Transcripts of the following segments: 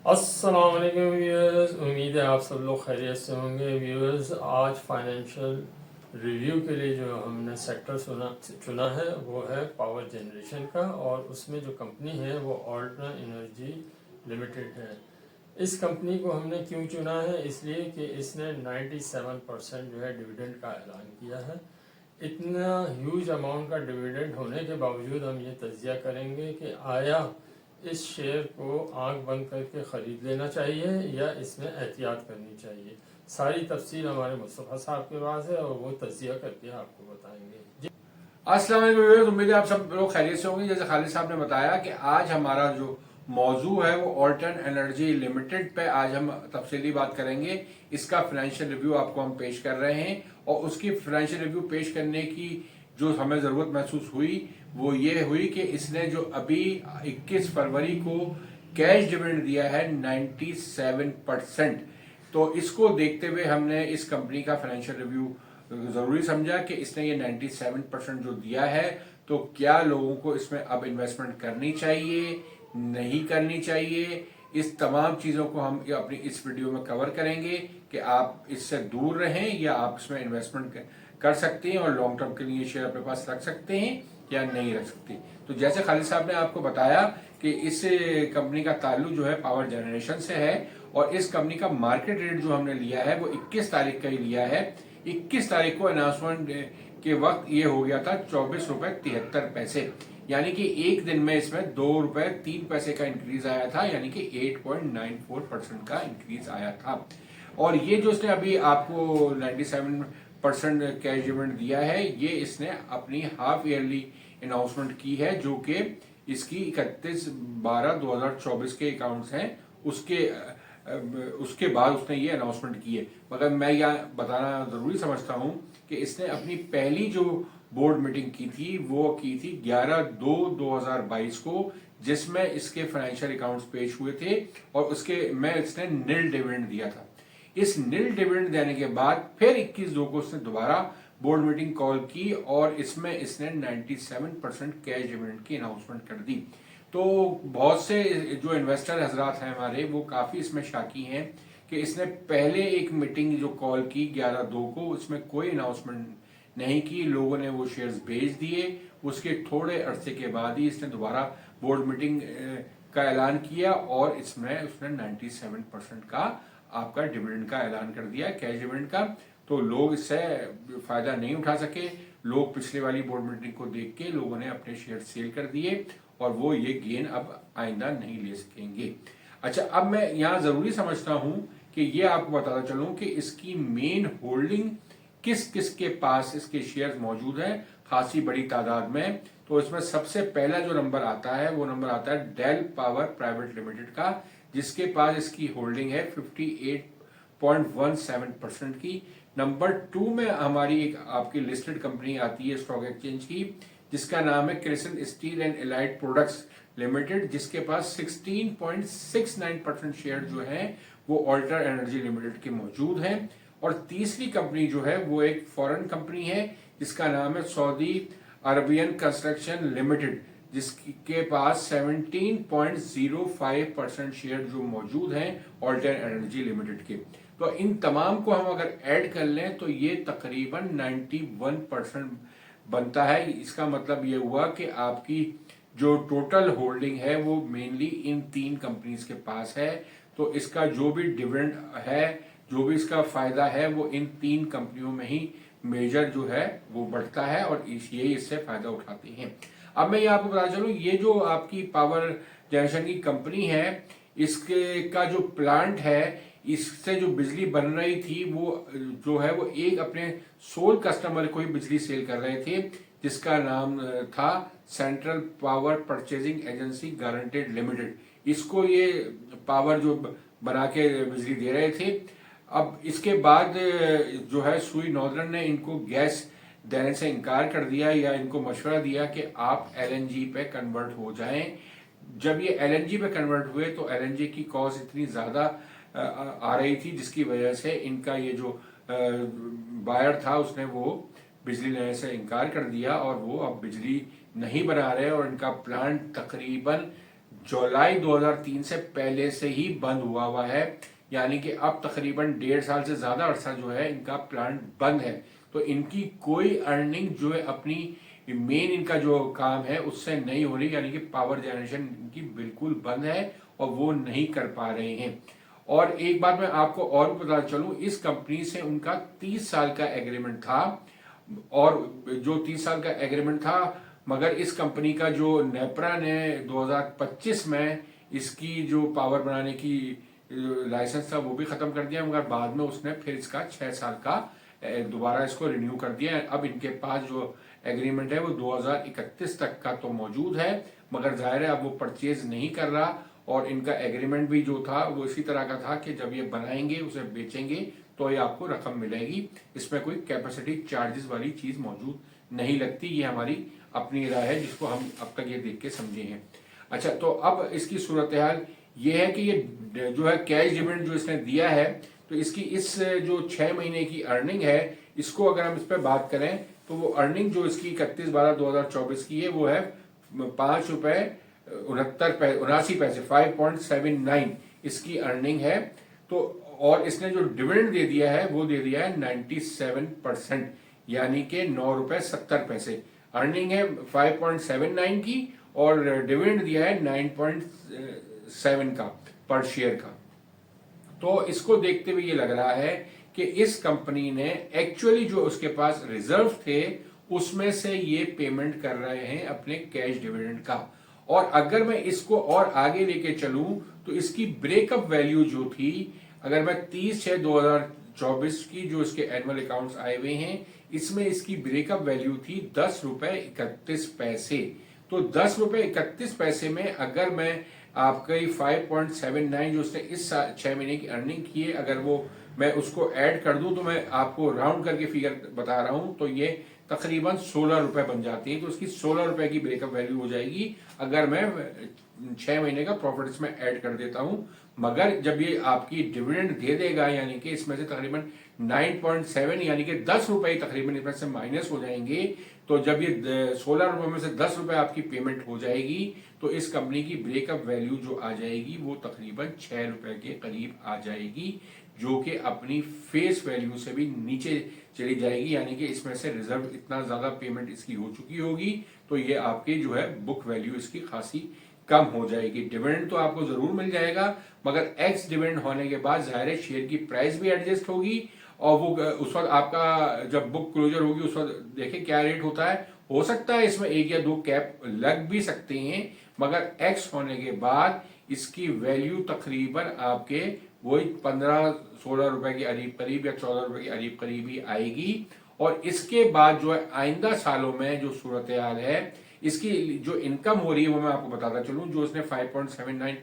अस्सलाम वालेकुम व्यूअर्स, उम्मीद है आप सब लोग खैरियत से होंगे। व्यूअर्स, आज फाइनेंशियल रिव्यू के लिए जो हमने सेक्टर चुना है वो है पावर जनरेशन का, और उसमें जो कंपनी है वो ऑल्टना एनर्जी लिमिटेड है। इस कंपनी को हमने क्यों चुना है? इसलिए कि इसने 97% जो है डिविडेंड का ऐलान किया है। इतना ह्यूज अमाउंट का डिविडेंड होने के बावजूद हम ये तज्जिया करेंगे कि आया इस शेयर को आंख बंद करके ख़रीद लेना चाहिए या इसमें एहतियात करनी चाहिए। सारी तफसील हमारे मुस्तफ़ा साहब के पास है और वो तज्जिया करके आपको बताएंगे जी। अस्सलाम वालेकुम व्यूअर्स, उम्मीद है आप सब लोग खैरियत से होंगे। जैसे खालिद साहब ने बताया कि आज हमारा जो मौजू है वो ऑल्टन एनर्जी लिमिटेड पे आज हम तफसीली बात करेंगे। इसका फाइनेंशियल रिव्यू आपको हम पेश कर रहे हैं और उसकी फाइनेंशियल रिव्यू पेश करने की जो हमें ज़रूरत महसूस हुई वो ये हुई कि इसने जो अभी 21 फरवरी को कैश डिविडेंड दिया है 97%। तो इसको देखते हुए हमने इस कंपनी का फाइनेंशियल रिव्यू जरूरी समझा कि इसने ये 97% जो दिया है, तो क्या लोगों को इसमें अब इन्वेस्टमेंट करनी चाहिए, नहीं करनी चाहिए, इस तमाम चीज़ों को हम अपनी इस वीडियो में कवर करेंगे कि आप इससे दूर रहें या आप इसमें इन्वेस्टमेंट कर सकते हैं और लॉन्ग टर्म के लिए शेयर अपने पास रख सकते हैं या नहीं रख सकते। तो जैसे खालिद साहब ने आपको बताया कि इस कंपनी का ताल्लुक जो है पावर जनरेशन से है और इस कंपनी का मार्केट रेट जो हमने लिया है वो 21 तारीख का ही लिया है। 21 तारीख को अनाउंसमेंट के वक्त ये हो गया था 24 रुपए 73 पैसे, यानी कि एक दिन में इसमें 2 रुपए 3 पैसे का इंक्रीज आया था, यानी कि 8.94% का इंक्रीज आया था। और ये जो इसने अभी आपको 97% कैश डिविडेंड दिया है, ये इसने अपनी हाफ ईयरली अनाउंसमेंट की है, जो कि इसकी 31/12/2024 के अकाउंट्स हैं उसके बाद उसने ये अनाउंसमेंट की है। मगर मैं यह बताना जरूरी समझता हूं कि इसने अपनी पहली जो बोर्ड मीटिंग की थी वो की थी 11/2/2022 को, जिसमें इसके फाइनेंशियल अकाउंट्स पेश हुए थे और उसके में इसने नील डिविडेंड दिया था। इस नील डिविडेंड देने के बाद फिर 21/2 को उसने दोबारा बोर्ड मीटिंग कॉल की और इसमें इसने 97% कैश डिविडेंड की अनाउंसमेंट कर दी। तो बहुत से जो इन्वेस्टर हजरात हैं हमारे, वो काफी इसमें शाकी हैं कि इसने पहले एक मीटिंग जो कॉल की 11/2 को, उसमें कोई अनाउंसमेंट नहीं की, लोगों ने वो शेयर्स बेच दिए। उसके थोड़े अरसे के बाद ही इसने दोबारा बोर्ड मीटिंग का ऐलान किया और इसमें उसने 97% का आपका डिविडेंड का ऐलान कर दिया, कैश डिविडेंड का। तो लोग इससे फायदा नहीं उठा सके। लोग पिछले वाली बोर्ड मीटिंग को देख के लोगों ने अपने शेयर सेल कर दिए और वो ये गेन अब आइंदा नहीं ले सकेंगे। अच्छा, अब मैं यहाँ जरूरी समझता हूं कि ये आपको बताता चलूं कि इसकी मेन होल्डिंग किस किस के पास इसके शेयर्स मौजूद हैं, खासी बड़ी तादाद में। तो इसमें सबसे पहला जो नंबर आता है वो नंबर आता है डेल पावर प्राइवेट लिमिटेड का, जिसके पास इसकी होल्डिंग है 58.17% की। नंबर 2 में हमारी एक आपकी लिस्टेड कंपनी आती है स्टॉक एक्सचेंज की, जिसका नाम है crescent steel and allied products limited, जिसके पास 16.69% शेयर जो है वो ऑल्टर एनर्जी लिमिटेड के मौजूद हैं। और तीसरी कंपनी जो है वो एक फॉरेन कंपनी है जिसका नाम है सऊदी अरबियन कंस्ट्रक्शन लिमिटेड, जिसके पास 17.05% शेयर जो मौजूद हैं ऑल्टर एनर्जी लिमिटेड के। तो इन तमाम को हम अगर ऐड कर लें तो ये तकरीबन 91% बनता है। इसका मतलब ये हुआ कि आपकी जो टोटल होल्डिंग है वो मेनली इन 3 कंपनीज के पास है। तो इसका जो भी डिविडेंड है, जो भी इसका फायदा है, वो इन 3 कंपनियों में ही मेजर जो है वो बढ़ता है और यही इससे फायदा उठाते हैं। अब मैं ये आपको बता चलूं, ये जो आपकी पावर जनरेशन की कंपनी है, इसके का जो प्लांट है, इससे जो बिजली बन रही थी वो जो है वो एक अपने सोल कस्टमर को ही बिजली सेल कर रहे थे, जिसका नाम था central power purchasing agency guaranteed limited. इसको ये पावर जो बना के बिजली दे रहे थे। अब इसके बाद जो है सुई नॉर्दर्न ने इनको गैस देने से इनकार कर दिया या इनको मशवरा दिया कि आप एलएनजी पे कन्वर्ट हो जाएं। जब ये एलएनजी पे कन्वर्ट हुए तो एलएनजी की कॉस्ट इतनी ज्यादा आ रही थी, जिसकी वजह से इनका ये जो बायर था उसने वो बिजली लेने से इनकार कर दिया और वो अब बिजली नहीं बना रहे और इनका प्लांट तकरीबन जुलाई 2003 से पहले से ही बंद हुआ है, यानी कि अब तकरीबन 1.5 साल से ज्यादा अरसा जो है इनका प्लांट बंद है। तो इनकी कोई अर्निंग जो है अपनी मेन इनका जो काम है उससे नहीं हो रही, यानी कि पावर जनरेशन इनकी बिल्कुल बंद है और वो नहीं कर पा रहे हैं। और एक बात मैं आपको और बता चलूं, इस कंपनी से उनका 30 साल का एग्रीमेंट था, और जो 30 साल का एग्रीमेंट था, मगर इस कंपनी का जो नेपरा ने 2025 में इसकी जो पावर बनाने की लाइसेंस था वो भी खत्म कर दिया, मगर बाद में उसने फिर इसका 6 साल का दोबारा इसको रिन्यू कर दिया है। अब इनके पास जो एग्रीमेंट है वो 2031 तक का तो मौजूद है, मगर जाहिर है अब वो परचेज नहीं कर रहा, और इनका एग्रीमेंट भी जो था वो इसी तरह का था कि जब ये बनाएंगे उसे बेचेंगे तो ये आपको रकम मिलेगी, इसमें कोई कैपेसिटी चार्जेस वाली चीज मौजूद नहीं लगती। ये हमारी अपनी राय है जिसको हम अब तक ये देख के समझे हैं। अच्छा, तो अब इसकी सूरत हाल ये है कि ये जो है कैश डिविडेंड जो इसने दिया है, तो इसकी इस जो 6 महीने की अर्निंग है, इसको अगर हम इस पर बात करें तो वो अर्निंग जो इसकी 31/12/2024 की है वो है ₹5.69 5.79 इसकी अर्निंग है। तो और इसने जो डिविडेंड दे दिया है वो दे दिया है 97%, यानी कि ₹9.70। अर्निंग है 5.79 की और डिविडेंड दिया है 9.7 का पर शेयर का। तो इसको देखते हुए ये लग रहा है कि इस कंपनी ने एक्चुअली जो उसके पास रिजर्व थे उसमें से ये पेमेंट कर रहे हैं अपने कैश डिविडेंड का। और अगर मैं इसको और आगे लेके चलूं तो इसकी ब्रेकअप वैल्यू जो थी, अगर मैं 30/6/2024 की जो इसके एनुअल अकाउंट्स आए हुए हैं इसमें इसकी ब्रेकअप वैल्यू थी ₹10.31। तो ₹10.31 में अगर मैं आपका 5.79 जो उसने इस 6 महीने की अर्निंग की है, अगर वो मैं उसको ऐड कर दूं तो मैं आपको राउंड करके फिगर बता रहा हूं, तो ये तकरीबन ₹16 बन जाती है। तो उसकी ₹16 की ब्रेकअप वैल्यू हो जाएगी अगर मैं 6 महीने का प्रॉफिट इसमें ऐड कर देता हूं। मगर जब ये आपकी डिविडेंड दे देगा, यानी कि इसमें से तकरीबन 9.7 यानी कि ₹10 तकरीबन इसमें से माइनस हो जाएंगे, तो जब ये ₹16 में से ₹10 आपकी पेमेंट हो जाएगी तो इस कंपनी की ब्रेकअप वैल्यू जो आ जाएगी वो तकरीबन ₹6 के करीब आ जाएगी, जो कि अपनी फेस वैल्यू से भी नीचे चली जाएगी, यानी कि इसमें से रिजर्व इतना ज्यादा पेमेंट इसकी हो चुकी होगी, तो ये आपकी जो है बुक वैल्यू इसकी खासी कम हो जाएगी। डिविडेंड तो आपको जरूर मिल जाएगा, मगर एक्स डिविडेंड होने के बाद जाहिर है शेयर की प्राइस भी एडजस्ट होगी, और वो उस वक्त आपका जब बुक क्लोजर होगी उस वक्त देखें क्या रेट होता है। हो सकता है इसमें 1 या 2 कैप लग भी सकते हैं, मगर एक्स होने के बाद इसकी वैल्यू तकरीबन आपके वही 15-16 रुपए के करीब करीब या 14 रुपए के करीब करीब ही आएगी। और इसके बाद जो है आइंदा सालों में जो सूरत हाल है, इसकी जो इनकम हो रही है वो मैं आपको बताता चलूं। जो इसने 5.79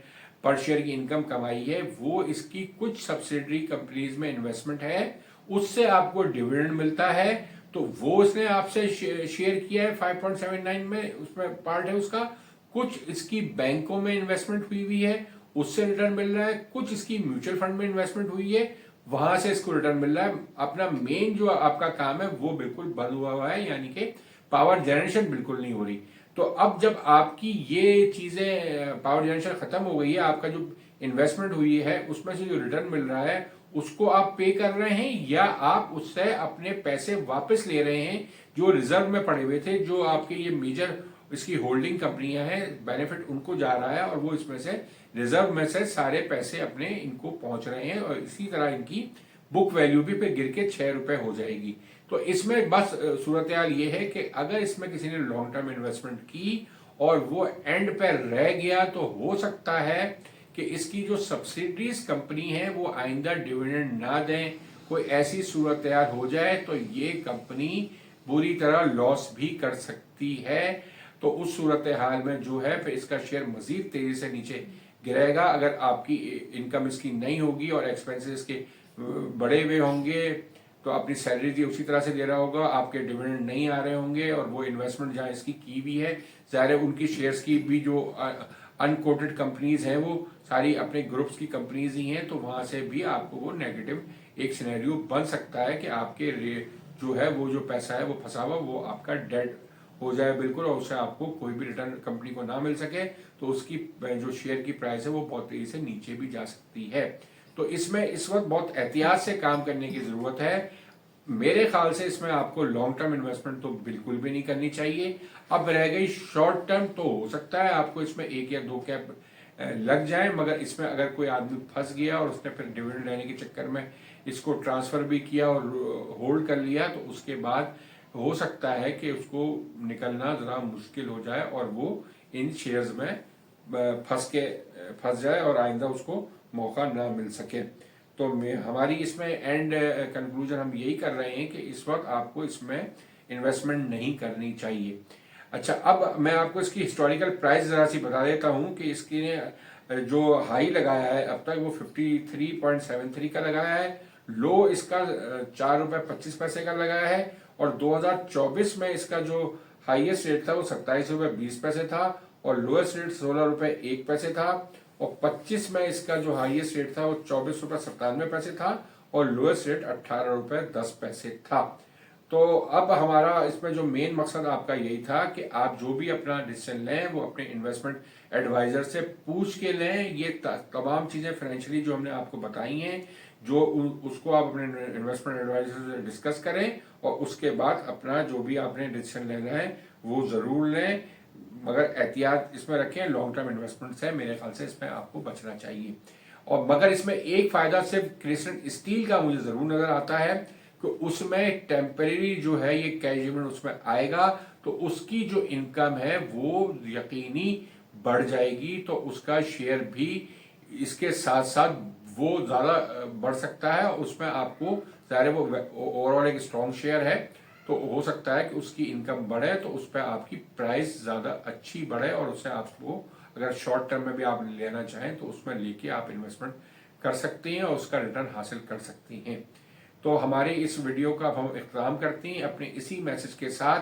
पर शेयर की इनकम कमाई है वो इसकी कुछ सब्सिडरी कंपनीज में इन्वेस्टमेंट है, उससे आपको डिविडेंड मिलता है, तो वो इसने आपसे शेयर किया है 5.79 में, उसमें पार्ट है उसका। कुछ इसकी बैंकों में इन्वेस्टमेंट हुई है, उससे रिटर्न मिल रहा है। कुछ इसकी म्यूचुअल फंड में इन्वेस्टमेंट हुई है, वहां से इसको रिटर्न मिल रहा है। अपना मेन जो आपका काम है वो बिल्कुल बंद हुआ है, यानी कि पावर जनरेशन बिल्कुल नहीं हो रही। तो अब जब आपकी ये चीजें पावर जनरेशन खत्म हो गई है, आपका जो इन्वेस्टमेंट हुई है उसमें से जो रिटर्न मिल रहा है उसको आप पे कर रहे हैं, या आप उससे अपने पैसे वापस ले रहे हैं जो रिजर्व में पड़े हुए थे, जो आपके ये मेजर इसकी होल्डिंग कंपनियां हैं, बेनिफिट उनको जा रहा है, और वो इसमें से रिजर्व में से सारे पैसे अपने इनको पहुंच रहे हैं, और इसी तरह इनकी बुक वैल्यू भी फिर गिर के ₹6 हो जाएगी। तो इसमें बस सूरत हाल ये है कि अगर इसमें किसी ने लॉन्ग टर्म इन्वेस्टमेंट की और वो एंड पर रह गया तो हो सकता है कि इसकी जो सब्सिडीज कंपनी है वो आइंदा डिविडेंड ना दें, कोई ऐसी सूरत हाल हो जाए तो ये कंपनी बुरी तरह लॉस भी कर सकती है। तो उस सूरत हाल में जो है फिर इसका शेयर मजीद तेजी से नीचे गिरेगा। अगर आपकी इनकम इसकी नहीं होगी और एक्सपेंसेस के बड़े हुए होंगे, तो अपनी सैलरी उसी तरह से दे रहा होगा, आपके डिविडेंड नहीं आ रहे होंगे, और वो इन्वेस्टमेंट जहां इसकी की भी है, जाहिर है उनकी शेयर्स की भी जो अनकोटेड कंपनीज हैं वो सारी अपने ग्रुप्स की कंपनीज ही हैं, तो वहां से भी आपको वो नेगेटिव एक सिनेरियो बन सकता है कि आपके जो है वो जो पैसा है वो फंसा हुआ वो आपका डेड हो जाए बिल्कुल और उससे आपको कोई भी रिटर्न कंपनी को ना मिल सके, तो उसकी जो शेयर की प्राइस है वो बहुत तेजी से नीचे भी जा सकती है। तो इसमें इस वक्त बहुत एहतियात से काम करने की जरूरत है। मेरे ख्याल से इसमें आपको लॉन्ग टर्म इन्वेस्टमेंट तो बिल्कुल भी नहीं करनी चाहिए। अब रह गई शॉर्ट टर्म, तो हो सकता है आपको इसमें एक या दो कैप लग जाए, मगर इसमें अगर कोई आदमी फंस गया और उसने फिर डिविडेंड लेने के चक्कर में इसको ट्रांसफर भी किया और होल्ड कर लिया, तो उसके बाद हो सकता है कि उसको निकलना जरा मुश्किल हो जाए और वो इन शेयर्स में फंस जाए और आइंदा उसको मौका ना मिल सके। तो हमारी इसमें एंड कंक्लूजन हम यही कर रहे हैं कि इस वक्त आपको इसमें इन्वेस्टमेंट नहीं करनी चाहिए। अच्छा, अब मैं आपको इसकी हिस्टोरिकल प्राइस जरा सी बता देता हूं कि इसकी जो हाई लगाया है अब तक वो 53.73 का लगाया है। लो इसका 4 रुपए 25 पैसे का लगाया है और 2024 में इसका जो हाईएस्ट रेट था वो 27 रुपए 20 पैसे था और लोएस्ट रेट 16 रुपए 1 पैसे था और 25 में इसका जो हाईएस्ट रेट था वो 24 रुपए 97 पैसे था और लोएस्ट रेट 18 रुपए 10 पैसे था। तो अब हमारा इसमें जो मेन मकसद आपका यही था कि आप जो भी अपना डिसीजन लें वो अपने इन्वेस्टमेंट एडवाइजर से पूछ के लें। ये तमाम चीजें फाइनेंशियली जो हमने आपको बताई हैं, जो उसको आप अपने इन्वेस्टमेंट एडवाइजर से डिस्कस करें और उसके बाद अपना जो भी आपने डिसीजन लेना है वो जरूर लें, मगर एहतियात इसमें रखें। लॉन्ग टर्म इन्वेस्टमेंट से मेरे ख्याल से इसमें आपको बचना चाहिए। और मगर इसमें एक फायदा सिर्फ क्रिस्टल स्टील का मुझे जरूर नजर आता है कि उसमें टेम्परेरी जो है ये कैश उसमें आएगा, तो उसकी जो इनकम है वो यकीनी बढ़ जाएगी, तो उसका शेयर भी इसके साथ साथ वो ज्यादा बढ़ सकता है। उसमें आपको ज़ाहिर है वो ओवरऑल एक स्ट्रॉन्ग शेयर है, तो हो सकता है कि उसकी इनकम बढ़े तो उस पर आपकी प्राइस ज्यादा अच्छी बढ़े और उससे आपको अगर शॉर्ट टर्म में भी आप लेना चाहें तो उसमें लेके आप इन्वेस्टमेंट कर सकती हैं और उसका रिटर्न हासिल कर सकती हैं। तो हमारे इस वीडियो का हम इख्तिताम करते हैं अपने इसी मैसेज के साथ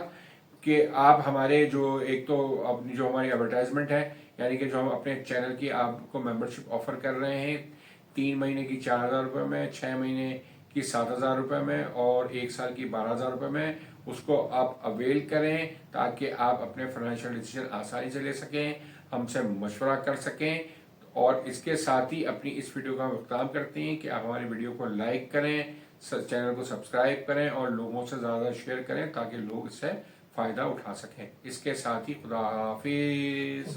कि आप हमारे जो एक तो अपनी जो हमारी एडवर्टाइजमेंट है, यानी कि जो हम अपने चैनल की आपको मेंबरशिप ऑफर कर रहे हैं 3 महीने की 4,000 रुपये में, 6 महीने की 7,000 रुपये में और 1 साल की 12,000 रुपये में, उसको आप अवेल करें ताकि आप अपने फाइनेंशियल डिसीजन आसानी से ले सकें, हमसे मशवरा कर सकें। और इसके साथ ही अपनी इस वीडियो का हम इख्तिताम करते हैं कि आप हमारी वीडियो को लाइक करें, चैनल को सब्सक्राइब करें और लोगों से ज़्यादा शेयर करें ताकि लोग इससे फ़ायदा उठा सकें। इसके साथ ही खुदा हाफिज।